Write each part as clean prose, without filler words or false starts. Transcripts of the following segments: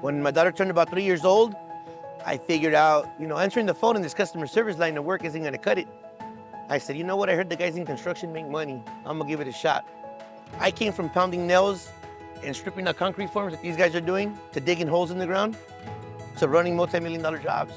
When my daughter turned about 3 years old, I figured out, answering the phone in this customer service line of work isn't gonna cut it. I said, you know what? I heard the guys in construction make money. I'm gonna give it a shot. I came from pounding nails and stripping out concrete forms that these guys are doing to digging holes in the ground to running multi-million-dollar jobs.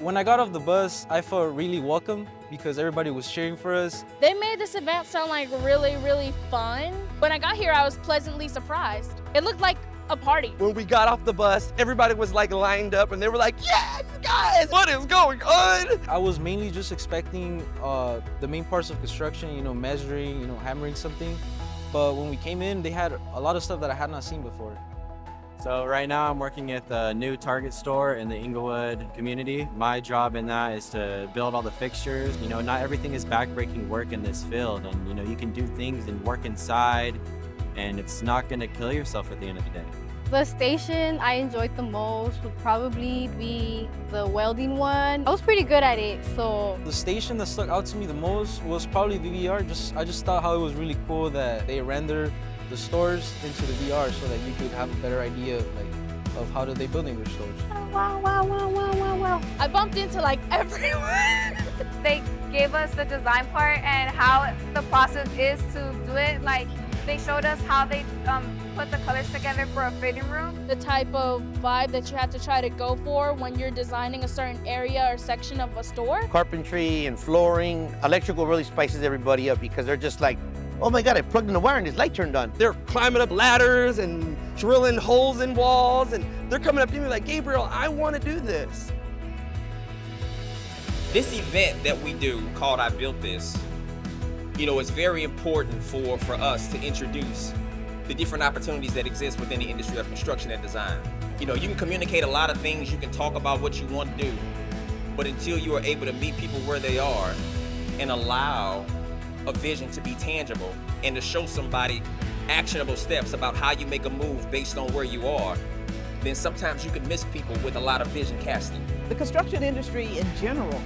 When I got off the bus, I felt really welcome because everybody was cheering for us. They made this event sound like really, really fun. When I got here, I was pleasantly surprised. It looked like a party. When we got off the bus, everybody was like lined up and they were like, yeah, you guys, what is going on? I was mainly just expecting the main parts of construction, measuring, hammering something. But when we came in, they had a lot of stuff that I had not seen before. So right now I'm working at the new Target store in the Inglewood community. My job in that is to build all the fixtures. Not everything is backbreaking work in this field, and you can do things and work inside, and it's not gonna kill yourself at the end of the day. The station I enjoyed the most would probably be the welding one. I was pretty good at it, so. The station that stuck out to me the most was probably the VR. I just thought how it was really cool that they render the stores into the VR so that you could have a better idea of how do they building their stores. Wow, wow, wow, wow, wow, wow. I bumped into like everyone. They gave us the design part and how the process is to do it. Like, they showed us how they put the colors together for a fitting room. The type of vibe that you have to try to go for when you're designing a certain area or section of a store. Carpentry and flooring, electrical really spices everybody up because they're just like, oh my God, I plugged in the wire and this light turned on. They're climbing up ladders and drilling holes in walls, and they're coming up to me like, Gabriel, I want to do this. This event that we do called I Built This, it's very important for us to introduce the different opportunities that exist within the industry of construction and design. You can communicate a lot of things, you can talk about what you want to do, but until you are able to meet people where they are and allow a vision to be tangible and to show somebody actionable steps about how you make a move based on where you are, then sometimes you can miss people with a lot of vision casting. The construction industry in general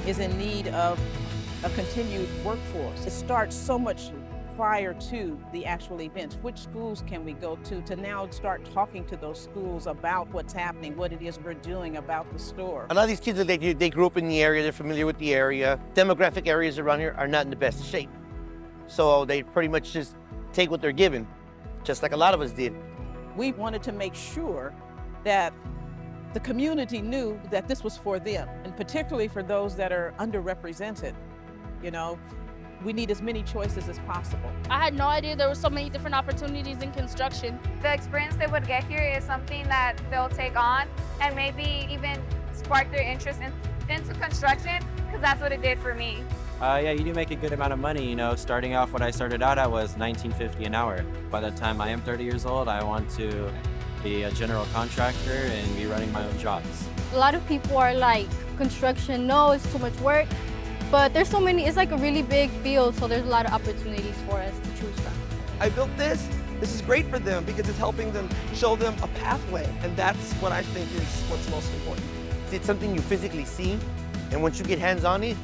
is in need of a continued workforce. It starts so much prior to the actual events. Which schools can we go to now start talking to those schools about what's happening, what it is we're doing about the store. A lot of these kids, they grew up in the area, they're familiar with the area. Demographic areas around here are not in the best shape. So they pretty much just take what they're given, just like a lot of us did. We wanted to make sure that the community knew that this was for them, and particularly for those that are underrepresented. We need as many choices as possible. I had no idea there were so many different opportunities in construction. The experience they would get here is something that they'll take on and maybe even spark their interest into construction, because that's what it did for me. Yeah, you do make a good amount of money. Starting off, what I started out at was $19.50 an hour. By the time I am 30 years old, I want to be a general contractor and be running my own jobs. A lot of people are like, construction, no, it's too much work. But there's so many, it's like a really big field, so there's a lot of opportunities for us to choose from. I built this. This is great for them because it's helping them, show them a pathway. And that's what I think is what's most important. It's something you physically see, and once you get hands on it,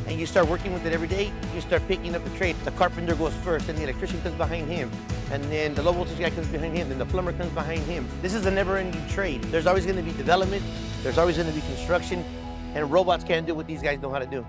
and you start working with it every day, you start picking up the trade. The carpenter goes first, and the electrician comes behind him, and then the low voltage guy comes behind him, then the plumber comes behind him. This is a never-ending trade. There's always gonna be development, there's always gonna be construction, and robots can't do what these guys know how to do.